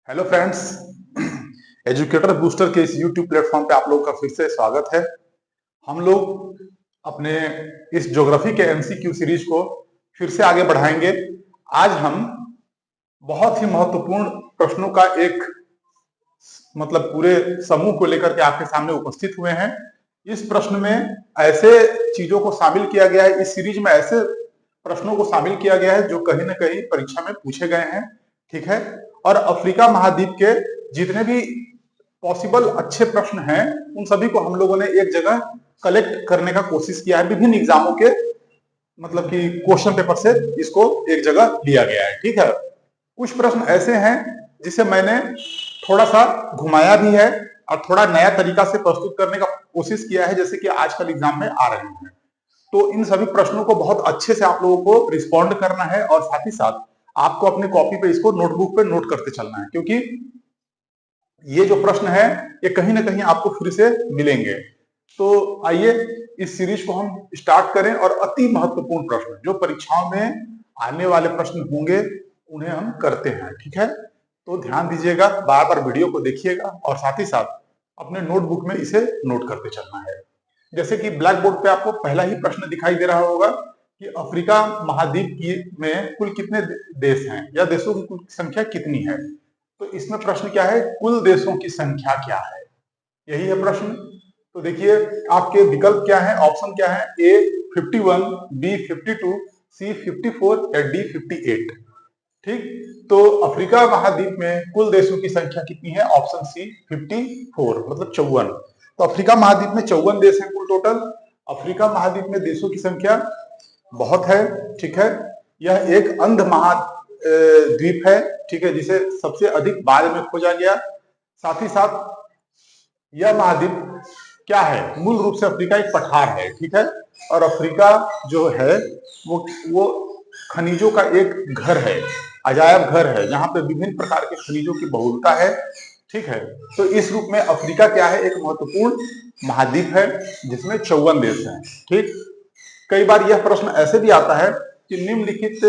Hello friends, educator booster के इस YouTube platform पे आप लोगों का फिर से स्वागत है। हम लोग अपने इस ज्योग्राफी के एमसीक्यू सीरीज को फिर से आगे बढ़ाएंगे। आज हम बहुत ही महत्वपूर्ण प्रश्नों का एक पूरे समूह को लेकर के आपके सामने उपस्थित हुए हैं। इस प्रश्न में ऐसे चीजों को शामिल किया गया है, इस सीरीज में ऐसे प्रश्नों को शामिल किया गया है जो कहीं ना कहीं परीक्षा में पूछे गए हैं। ठीक है, और अफ्रीका महाद्वीप के जितने भी पॉसिबल अच्छे प्रश्न हैं उन सभी को हम लोगों ने एक जगह कलेक्ट करने का कोशिश किया है। विभिन्न एग्जामों के कि क्वेश्चन पेपर से इसको एक जगह लिया गया है। ठीक है, कुछ प्रश्न ऐसे हैं जिसे मैंने थोड़ा सा घुमाया भी है और थोड़ा नया तरीका से प्रस्तुत करने का कोशिश किया है, जैसे कि आजकल एग्जाम में आ रहे हैं। तो इन सभी प्रश्नों को बहुत अच्छे से आप लोगों को रिस्पॉन्ड करना है और साथ ही साथ आपको अपनी कॉपी पे इसको नोटबुक पे नोट करते चलना है, क्योंकि ये जो प्रश्न है ये कहीं ना कहीं आपको फिर से मिलेंगे। तो आइए इस सीरीज को हम स्टार्ट करें और अति महत्वपूर्ण प्रश्न जो परीक्षाओं में आने वाले प्रश्न होंगे उन्हें हम करते हैं। ठीक है, तो ध्यान दीजिएगा, बार बार वीडियो को देखिएगा और साथ ही साथ अपने नोटबुक में इसे नोट करते चलना है। जैसे कि ब्लैक बोर्ड पे आपको पहला ही प्रश्न दिखाई दे रहा होगा कि अफ्रीका महाद्वीप की में कुल कितने देश हैं या देशों की कुल संख्या कितनी है। तो इसमें प्रश्न क्या है, कुल देशों की संख्या क्या है, यही है प्रश्न। तो देखिए आपके विकल्प क्या है, ऑप्शन क्या है, ए 51, बी 52, सी 54 या डी 58। ठीक, तो अफ्रीका महाद्वीप में कुल देशों की संख्या कितनी है, ऑप्शन सी 54 मतलब 54। तो अफ्रीका महाद्वीप में 54 देश हैं कुल टोटल। अफ्रीका महाद्वीप में देशों की संख्या बहुत है। ठीक है, यह एक अंध महाद्वीप है। ठीक है, जिसे सबसे अधिक बाद में खोजा गया। साथ ही साथ यह महाद्वीप क्या है, मूल रूप से अफ्रीका एक पठार है। ठीक है, और अफ्रीका जो है वो खनिजों का एक घर है, अजायब घर है, जहां पे विभिन्न प्रकार के खनिजों की बहुलता है। ठीक है, तो इस रूप में अफ्रीका क्या है, एक महत्वपूर्ण महाद्वीप है जिसमें 54 देश हैं। ठीक, कई बार यह प्रश्न ऐसे भी आता है कि निम्नलिखित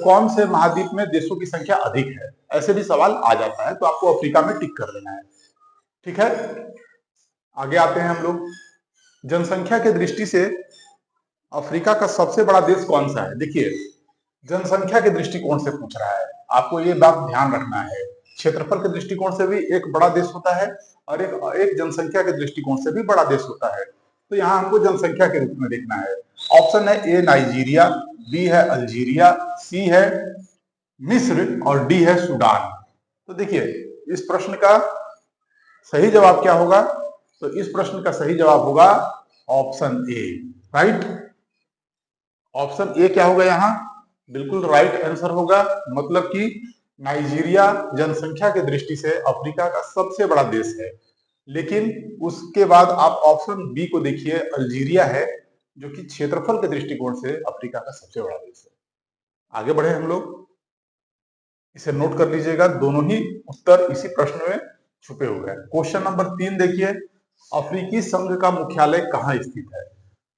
कौन से महाद्वीप में देशों की संख्या अधिक है, ऐसे भी सवाल आ जाता है, तो आपको अफ्रीका में टिक कर देना है। ठीक है, आगे आते हैं हम लोग। जनसंख्या के दृष्टि से अफ्रीका का सबसे बड़ा देश कौन सा है। देखिए जनसंख्या के दृष्टिकोण से पूछ रहा है, आपको ये बात ध्यान रखना है। क्षेत्रफल के दृष्टिकोण से भी एक बड़ा देश होता है और एक जनसंख्या के दृष्टिकोण से भी बड़ा देश होता है। तो यहाँ हमको जनसंख्या के रूप में देखना है। ऑप्शन है ए नाइजीरिया, बी है अल्जीरिया, सी है मिस्र और डी है सूडान। तो देखिए इस प्रश्न का सही जवाब क्या होगा, तो इस प्रश्न का सही जवाब होगा option A, right. Option A क्या होगा यहाँ, बिल्कुल राइट आंसर होगा। मतलब कि नाइजीरिया जनसंख्या की दृष्टि से अफ्रीका का सबसे बड़ा देश है। लेकिन उसके बाद आप ऑप्शन बी को देखिए, अल्जीरिया है जो कि क्षेत्रफल के दृष्टिकोण से अफ्रीका का सबसे बड़ा देश है। आगे बढ़े हम लोग, इसे नोट कर लीजिएगा, दोनों ही उत्तर इसी प्रश्न में छुपे हुए हैं। क्वेश्चन नंबर 3 देखिए, अफ्रीकी संघ का मुख्यालय कहाँ स्थित है।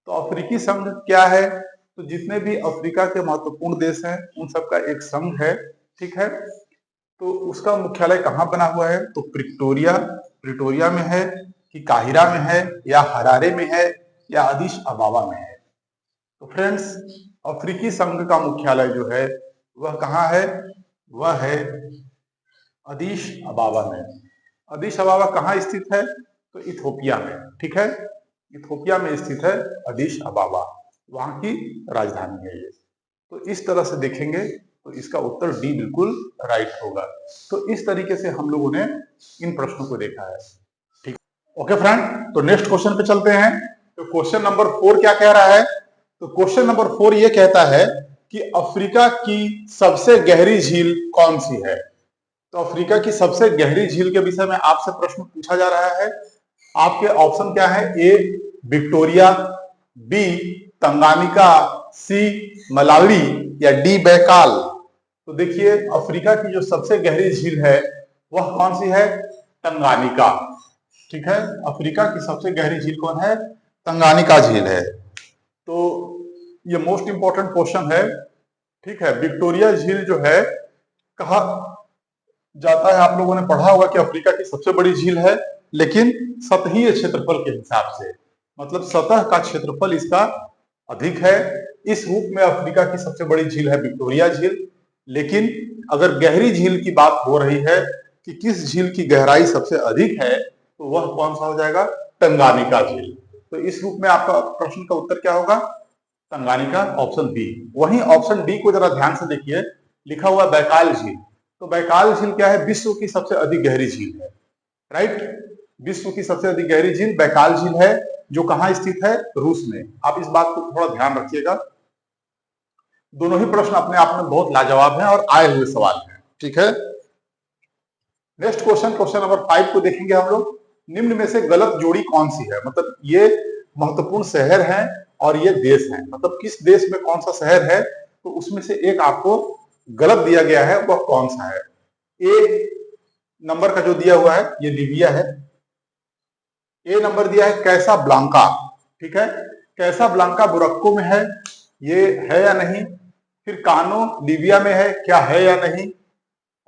तो अफ्रीकी संघ क्या है, तो जितने भी अफ्रीका के महत्वपूर्ण देश हैं उन सबका एक संघ है। ठीक है, तो उसका मुख्यालय कहाँ बना हुआ है, तो प्रिटोरिया में है कि काहिरा में है या हरारे में है या अदिश अबाबा में है। तो फ्रेंड्स अफ्रीकी संघ का मुख्यालय जो है वह कहाँ है, वह है अदिश अबाबा में। अदिश अबाबा कहाँ स्थित है, तो इथोपिया में। ठीक है, इथोपिया में स्थित है अदिश अबाबा, वहां की राजधानी है ये। तो इस तरह से देखेंगे तो इसका उत्तर डी बिल्कुल राइट होगा। तो इस तरीके से हम लोगों ने इन प्रश्नों को देखा है। ठीक, ओके फ्रेंड, तो नेक्स्ट क्वेश्चन पे चलते हैं। तो क्वेश्चन नंबर 4 क्या कह रहा है, तो क्वेश्चन नंबर 4 ये कहता है कि अफ्रीका की सबसे गहरी झील कौन सी है। तो अफ्रीका की सबसे गहरी झील के विषय में आपसे प्रश्न पूछा जा रहा है। आपके ऑप्शन क्या है, ए विक्टोरिया, बी तंगानिका, सी मलावी या डी बैकाल। तो देखिए अफ्रीका की जो सबसे गहरी झील है वह कौन सी है, तंगानिका। ठीक है, अफ्रीका की सबसे गहरी झील कौन है, तंगानिका झील है। तो ये मोस्ट इंपॉर्टेंट क्वेश्चन है। ठीक है, विक्टोरिया झील जो है कहा जाता है। आप लोगों ने पढ़ा होगा कि अफ्रीका की सबसे बड़ी झील है, लेकिन सतहीय क्षेत्रफल के हिसाब से, मतलब सतह का क्षेत्रफल इसका अधिक है। इस रूप में अफ्रीका की सबसे बड़ी झील है विक्टोरिया झील। लेकिन अगर गहरी झील की बात हो रही है कि किस झील की गहराई सबसे अधिक है, तो वह कौन सा हो जाएगा? टंगानिका झील। तो इस रूप में आपका प्रश्न का उत्तर क्या होगा? Tanganyika, option B. वहीं ऑप्शन डी को जरा ध्यान से देखिए, लिखा हुआ बैकाल झील। तो बैकाल झील क्या है? विश्व की सबसे अधिक गहरी झील है, राइट। विश्व की सबसे अधिक गहरी झील बैकाल झील है, जो कहां स्थित है? रूस में। आप इस बात को थोड़ा ध्यान रखिएगा। दोनों ही प्रश्न अपने आप में बहुत लाजवाब हैं और आए हुए सवाल हैं, ठीक है। नेक्स्ट क्वेश्चन, क्वेश्चन नंबर 5 को देखेंगे हम लोग। निम्न में से गलत जोड़ी कौन सी है? मतलब ये महत्वपूर्ण शहर हैं और ये देश हैं, मतलब किस देश में कौन सा शहर है, तो उसमें से एक आपको गलत दिया गया है, वह कौन सा है? ए नंबर का जो दिया हुआ है ये लीबिया है। ए नंबर दिया है कैसा ब्लांका, ठीक है। कैसा ब्लांका मोरक्को में है, ये है या नहीं? फिर कानो लीबिया में है, क्या है या नहीं?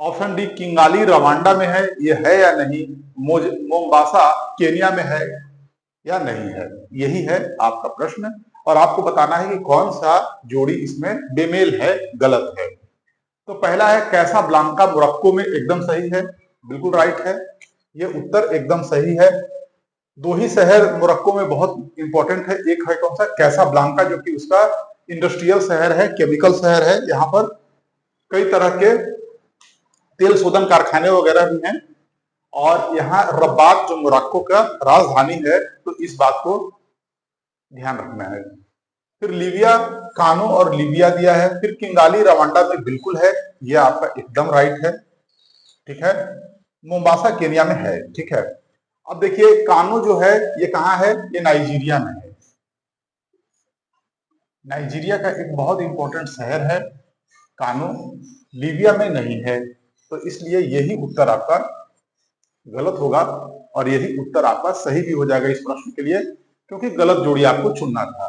ऑप्शन डी किंगाली रवांडा में है, ये है या नहीं? मोम्बासा केनिया में है या नहीं है? यही है आपका प्रश्न, और आपको बताना है कि कौन सा जोड़ी इसमें बेमेल है, गलत है। तो पहला है कैसा ब्लांका मोरक्को में, एकदम सही है, बिल्कुल राइट है, ये उत्तर एकदम सही है। दो ही शहर मोरक्को में बहुत इंपॉर्टेंट है, एक है कौन सा? कैसा ब्लांका, जो कि उसका इंडस्ट्रियल शहर है, केमिकल शहर है। यहाँ पर कई तरह के तेल शोधन कारखाने वगैरह भी हैं, और यहाँ रबात जो मोरक्को का राजधानी है, तो इस बात को ध्यान रखना है। फिर लीबिया, कानो और लीबिया दिया है। फिर किंगाली रवांडा में बिल्कुल है, ये आपका एकदम राइट है, ठीक है। मोम्बासा केनिया में है, ठीक है। अब देखिए कानो जो है ये कहाँ है? ये नाइजीरिया में है। नाइजीरिया का एक बहुत इंपॉर्टेंट शहर है कानो, लीबिया में नहीं है, तो इसलिए यही उत्तर आपका गलत होगा, और यही उत्तर आपका सही भी हो जाएगा इस प्रश्न के लिए, क्योंकि गलत जोड़ी आपको चुनना था।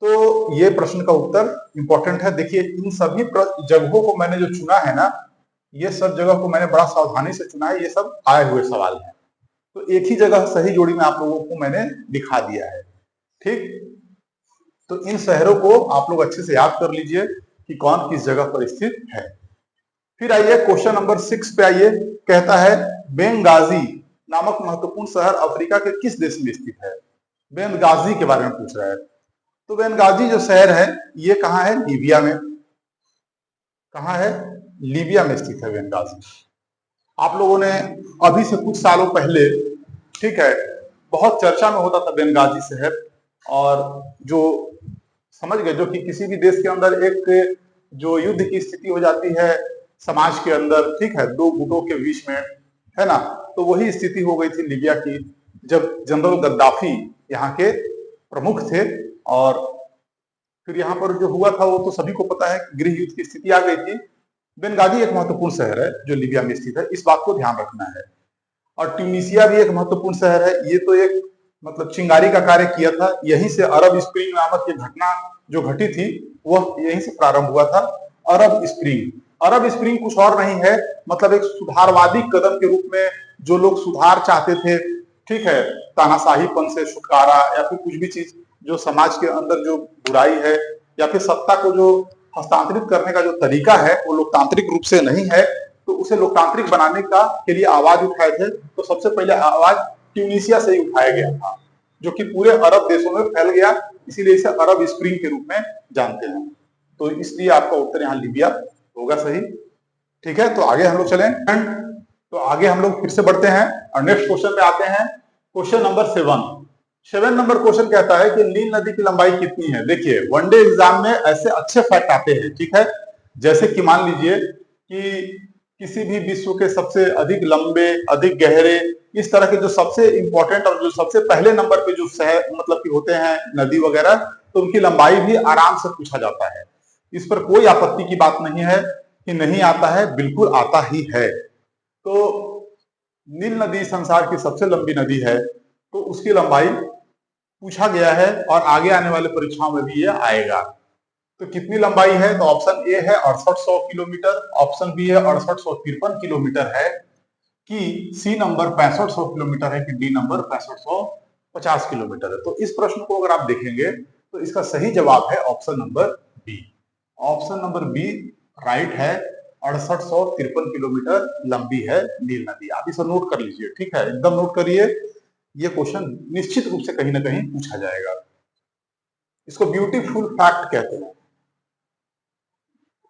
तो ये प्रश्न का उत्तर इंपॉर्टेंट है। देखिए इन सभी जगहों को मैंने जो चुना है ना, ये सब जगह को मैंने बड़ा सावधानी से चुना है, ये सब आए हुए सवाल हैं। तो एक ही जगह सही जोड़ी में आप लोगों को मैंने दिखा दिया है, ठीक। तो इन शहरों को आप लोग अच्छे से याद कर लीजिए कि कौन किस जगह पर स्थित है। फिर आइए क्वेश्चन नंबर 6 पे आइए। कहता है बेंगाजी नामक महत्वपूर्ण शहर अफ्रीका के किस देश में स्थित है? बेंगाजी के बारे में पूछ रहा है। तो बेंगाजी जो शहर है ये कहाँ है? लीबिया में। कहाँ है? लीबिया में स्थित है बेंगाजी। आप लोगों ने अभी से कुछ सालों पहले, ठीक है, बहुत चर्चा में होता था बेंगाजी शहर, और जो समझ गए, जो कि किसी भी देश के अंदर एक जो युद्ध की स्थिति हो जाती है समाज के अंदर, ठीक है, दो गुटों के बीच में, है ना, तो वही स्थिति हो गई थी लीबिया की, जब जनरल गद्दाफी यहाँ के प्रमुख थे। और फिर यहाँ पर जो हुआ था वो तो सभी को पता है, गृह युद्ध की स्थिति आ गई थी। बेंगाजी एक महत्वपूर्ण शहर है जो लीबिया में स्थित है, इस बात को ध्यान रखना है। और ट्यूनीशिया भी एक महत्वपूर्ण शहर है, ये तो एक मतलब चिंगारी का कार्य किया था, यहीं से अरब स्प्रिंग नामक ये घटना जो घटी थी वह यहीं से प्रारंभ हुआ था। अरब स्प्रिंग, अरब स्प्रिंग कुछ और नहीं है, मतलब एक सुधारवादी कदम के रूप में जो लोग सुधार चाहते थे, ठीक है, तानाशाहीपन से छुटकारा, या फिर कुछ भी चीज जो समाज के अंदर जो बुराई है, या फिर सत्ता को जो हस्तांतरित करने का जो तरीका है वो लोकतांत्रिक रूप से नहीं है, तो उसे लोकतांत्रिक बनाने का के लिए आवाज उठाए थे। तो सबसे पहले आवाज ट्यूनीशिया से ही उठाया गया था, जो कि पूरे अरब देशों में फैल गया, इसीलिए इसे अरब स्प्रिंग के रूप में जानते हैं। तो इसलिए आपका उत्तर यहाँ लीबिया होगा सही, ठीक है। तो आगे हम लोग चलें, तो आगे हम लोग फिर से बढ़ते हैं और नेक्स्ट क्वेश्चन पे आते हैं। क्वेश्चन नंबर 7 नंबर क्वेश्चन कहता है कि नील नदी की लंबाई कितनी है? देखिए वनडे एग्जाम में ऐसे अच्छे फैक्ट आते हैं, ठीक है, जैसे कि मान लीजिए कि किसी भी विश्व के सबसे अधिक लंबे, अधिक गहरे, इस तरह के जो सबसे इंपॉर्टेंट और जो सबसे पहले नंबर पे जो शहर मतलब कि होते हैं नदी वगैरह, तो उनकी लंबाई भी आराम से पूछा जाता है। इस पर कोई आपत्ति की बात नहीं है कि नहीं आता है, बिल्कुल आता ही है। तो नील नदी संसार की सबसे लंबी नदी है, तो उसकी लंबाई पूछा गया है और आगे आने वाले परीक्षाओं में भी ये आएगा। तो कितनी लंबाई है? तो ऑप्शन ए है 6800 किलोमीटर, ऑप्शन बी है 6853 किलोमीटर है, कि सी नंबर 6500 किलोमीटर है, कि डी नंबर 6550 किलोमीटर है। तो इस प्रश्न को अगर आप देखेंगे तो इसका सही जवाब है option number B. Option number B right है। 6853 किलोमीटर लंबी है नील नदी। आप इसे नोट कर लीजिए, ठीक है, एकदम नोट करिए। ये क्वेश्चन निश्चित रूप से कहीं ना कहीं पूछा जाएगा। इसको ब्यूटीफुल फैक्ट कहते हैं।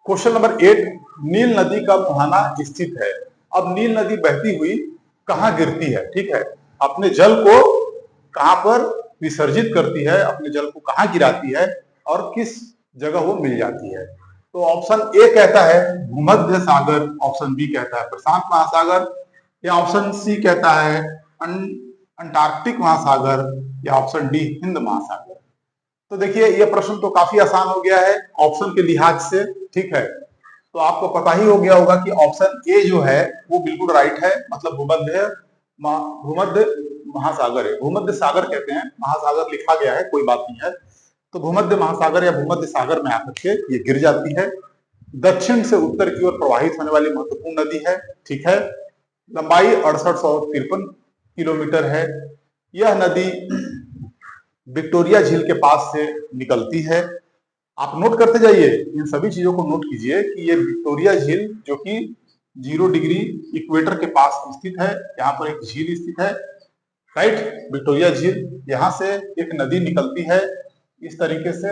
क्वेश्चन नंबर 8, नील नदी का मुहाना स्थित है। अब नील नदी बहती हुई कहां गिरती है? ठीक है, अपने जल को कहां पर विसर्जित करती है, अपने जल को कहां गिराती है और किस जगह वो मिल जाती है? तो ऑप्शन ए कहता है भूमध्य सागर, ऑप्शन बी कहता है प्रशांत महासागर, या ऑप्शन सी कहता है अंटार्कटिक महासागर, या ऑप्शन डी हिंद महासागर। तो देखिए ये प्रश्न तो काफी आसान हो गया है ऑप्शन के लिहाज से, ठीक है। तो आपको पता ही हो गया होगा कि ऑप्शन ए जो है वो बिल्कुल राइट है, मतलब भूमध्य महासागर है। भूमध्य सागर कहते हैं, महासागर लिखा गया है, कोई बात नहीं है। तो भूमध्य महासागर या भूमध्य सागर में आकर के ये गिर जाती है। दक्षिण से उत्तर की ओर प्रवाहित होने वाली महत्वपूर्ण नदी है, ठीक है। लंबाई 6853 किलोमीटर है। यह नदी विक्टोरिया झील के पास से निकलती है। आप नोट करते जाइए, इन सभी चीजों को नोट कीजिए कि ये विक्टोरिया झील जो कि 0 डिग्री इक्वेटर के पास स्थित है, यहाँ पर एक झील स्थित है, राइट, विक्टोरिया झील। यहाँ से एक नदी निकलती है इस तरीके से,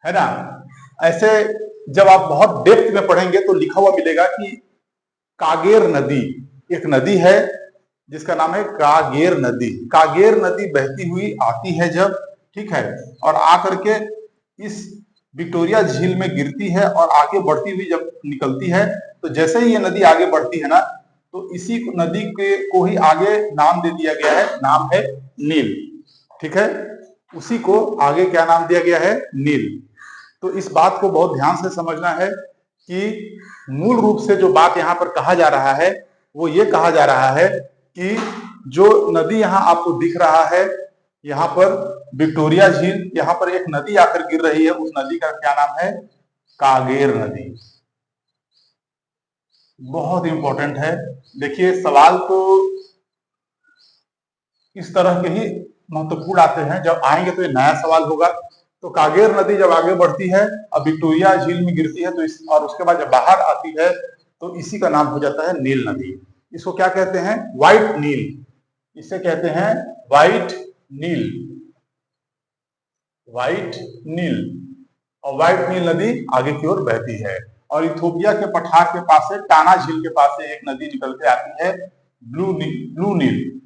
है ना। ऐसे जब आप बहुत डेप्थ में पढ़ेंगे तो लिखा हुआ मिलेगा कि कागेर नदी एक नदी है जिसका नाम है कागेर नदी। कागेर नदी बहती हुई आती है जब, ठीक है, और आकर के इस विक्टोरिया झील में गिरती है और आगे बढ़ती हुई जब निकलती है, तो जैसे ही ये नदी आगे बढ़ती है ना, तो इसी नदी के को ही आगे नाम दे दिया गया है, नाम है नील, ठीक है। उसी को आगे क्या नाम दिया गया है? नील। तो इस बात को बहुत ध्यान से समझना है कि मूल रूप से जो बात यहाँ पर कहा जा रहा है वो ये कहा जा रहा है कि जो नदी यहाँ आपको दिख रहा है, यहाँ पर विक्टोरिया झील, यहाँ पर एक नदी आकर गिर रही है, उस नदी का क्या नाम है? कागेर नदी। बहुत इंपॉर्टेंट है। देखिए सवाल तो इस तरह के ही महत्वपूर्ण आते हैं, जब आएंगे तो ये नया सवाल होगा। तो कागेर नदी जब आगे बढ़ती है, अब विक्टोरिया झील में गिरती है, तो और उसके बाद जब बाहर आती है तो इसी का नाम हो जाता है नील नदी। इसको क्या कहते हैं? व्हाइट नील। इसे कहते हैं व्हाइट नील, व्हाइट नील। और व्हाइट नील नदी आगे की ओर बहती है। और इथोपिया के पठार के पास से, टाना झील के पास से एक नदी निकल के आती है, ब्लू नील।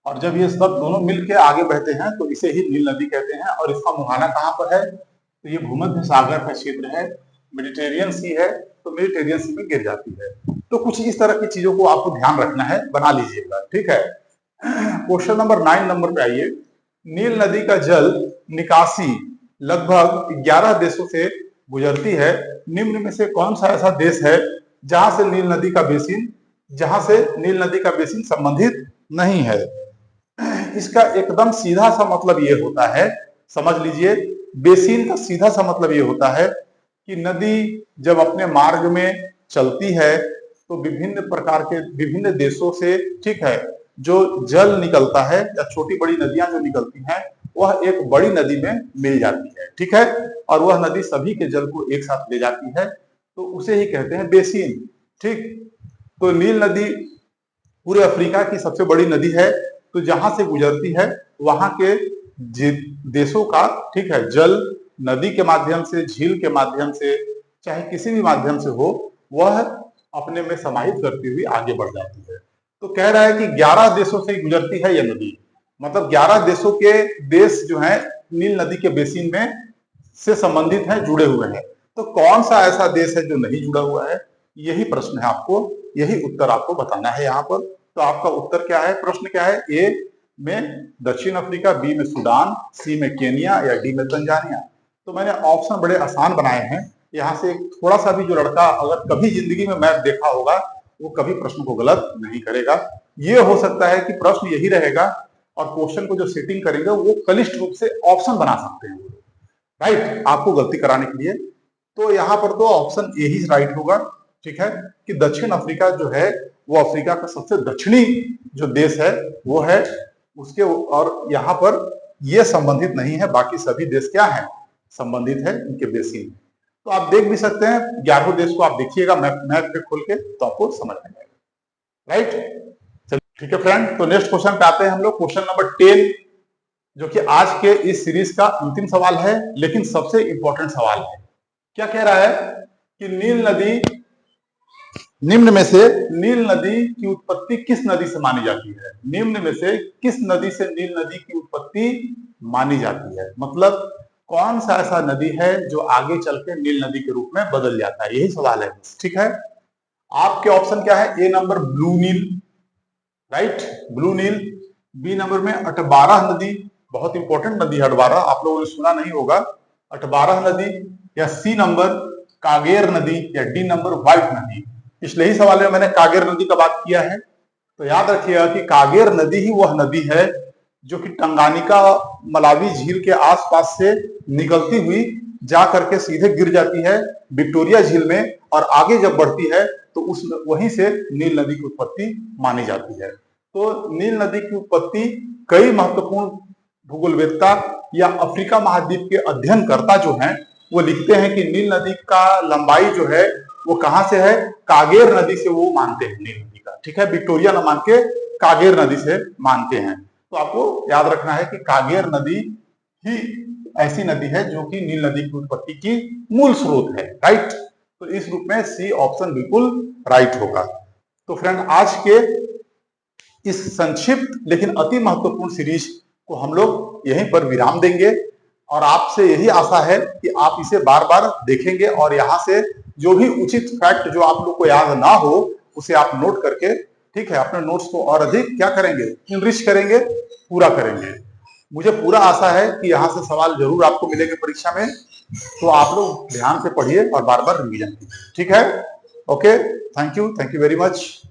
और जब ये सब दोनों मिलके आगे बहते हैं तो इसे ही नील नदी कहते हैं। और इसका मुहाना कहाँ पर है? तो ये भूमध्य सागर का क्षेत्र है, मेडिटेरियन सी है, तो मेडिटेरियन सी में गिर जाती है। तो कुछ इस तरह की चीजों को आपको ध्यान रखना है, बना लीजिएगा, ठीक है। क्वेश्चन नंबर 9 नंबर पे आइए। नील नदी का जल निकासी लगभग 11 देशों से गुजरती है। निम्न में से कौन सा ऐसा देश है जहां से नील नदी का बेसिन संबंधित नहीं है? इसका एकदम सीधा सा मतलब ये होता है, समझ लीजिए, बेसिन का सीधा सा मतलब ये होता है कि नदी जब अपने मार्ग में चलती है तो विभिन्न प्रकार के विभिन्न देशों से, ठीक है, जो जल निकलता है या छोटी बड़ी नदियां जो निकलती हैं वह एक बड़ी नदी में मिल जाती है, ठीक है, और वह नदी सभी के जल को एक साथ ले जाती है, तो उसे ही कहते हैं बेसिन, ठीक। तो नील नदी पूरे अफ्रीका की सबसे बड़ी नदी है। तो जहां से गुजरती है वहां के देशों का, ठीक है, जल नदी के माध्यम से, झील के माध्यम से, चाहे किसी भी माध्यम से हो, वह अपने में समाहित करती हुई आगे बढ़ जाती है। तो कह रहा है कि 11 देशों से गुजरती है यह नदी, मतलब 11 देशों के देश जो है नील नदी के बेसिन में से संबंधित हैं, जुड़े हुए हैं। तो कौन सा ऐसा देश है जो नहीं जुड़ा हुआ है? यही प्रश्न है, आपको यही उत्तर आपको बताना है यहाँ पर। तो आपका उत्तर क्या है? प्रश्न क्या है? ए में दक्षिण अफ्रीका, बी में सूडान, सी में केनिया, या डी में तंजानिया। तो मैंने ऑप्शन बड़े आसान बनाए हैं। यहाँ से थोड़ा सा भी जो लड़का अगर कभी जिंदगी में मैप देखा होगा वो कभी प्रश्न को गलत नहीं करेगा। ये हो सकता है कि प्रश्न यही रहेगा और क्वेश्चन को जो सेटिंग करेंगे वो कनिष्ठ रूप से ऑप्शन बना सकते हैं। राइट, आपको गलती कराने के लिए। तो यहाँ पर तो ऑप्शन ए ही राइट होगा, ठीक है, कि दक्षिण अफ्रीका जो है वो अफ्रीका का सबसे दक्षिणी जो देश है वो है उसके, और यहाँ पर ये संबंधित नहीं है, बाकी सभी देश क्या है, संबंधित है इनके बेसिन। तो आप देख भी सकते हैं 11 देश को, आप देखिएगा मैप पे खोल के तो आपको समझ में आएगा, राइट। चलिए ठीक है फ्रेंड, तो नेक्स्ट क्वेश्चन पे आते हैं हम लोग, क्वेश्चन नंबर 10, जो कि आज के इस सीरीज का अंतिम सवाल है, लेकिन सबसे इंपॉर्टेंट सवाल है। क्या कह रहा है कि नील नदी, निम्न में से नील नदी की उत्पत्ति किस नदी से मानी जाती है? निम्न में से किस नदी से नील नदी की उत्पत्ति मानी जाती है? मतलब कौन सा ऐसा नदी है जो आगे चल के नील नदी के रूप में बदल जाता है, यही सवाल है, ठीक है। आपके ऑप्शन क्या है? ए नंबर ब्लू नील, राइट, ब्लू नील। बी नंबर में अटबारा नदी, बहुत इंपॉर्टेंट नदी है अटबारा, आप लोगों ने सुना नहीं होगा, अटबारा नदी। या सी नंबर कागेर नदी, या डी नंबर व्हाइट नदी। पिछले ही सवाल में मैंने कागेर नदी का बात किया है, तो याद रखिएगा कि कागेर नदी ही वह नदी है जो कि टंगानिका मलावी झील के आसपास से निकलती हुई जा करके सीधे गिर जाती है विक्टोरिया झील में, और आगे जब बढ़ती है तो उस वहीं से नील नदी की उत्पत्ति मानी जाती है। तो नील नदी की उत्पत्ति कई महत्वपूर्ण भूगोलवेत्ता या अफ्रीका महाद्वीप के अध्ययनकर्ता जो हैं वो लिखते हैं कि नील नदी का लंबाई जो है वो कहां से है, कागेर नदी से वो मानते हैं नील नदी का, ठीक है, विक्टोरिया न मान के कागेर नदी से मानते हैं। तो आपको याद रखना है कि कागेर नदी ही ऐसी नदी है जो कि नील नदी की उत्पत्ति की मूल स्रोत है, राइट। तो इस रूप में सी ऑप्शन बिल्कुल राइट होगा। तो फ्रेंड, आज के इस संक्षिप्त लेकिन अति महत्वपूर्ण सीरीज को हम लोग यहीं पर विराम देंगे, और आपसे यही आशा है कि आप इसे बार बार देखेंगे और यहाँ से जो भी उचित फैक्ट जो आप लोग को याद ना हो उसे आप नोट करके, ठीक है, अपने नोट्स को और अधिक क्या करेंगे, इनरिच करेंगे, पूरा करेंगे। मुझे पूरा आशा है कि यहाँ से सवाल जरूर आपको मिलेंगे परीक्षा में, तो आप लोग ध्यान से पढ़िए और बार बार रिवीजन कीजिए, ठीक है। Okay, thank you very much.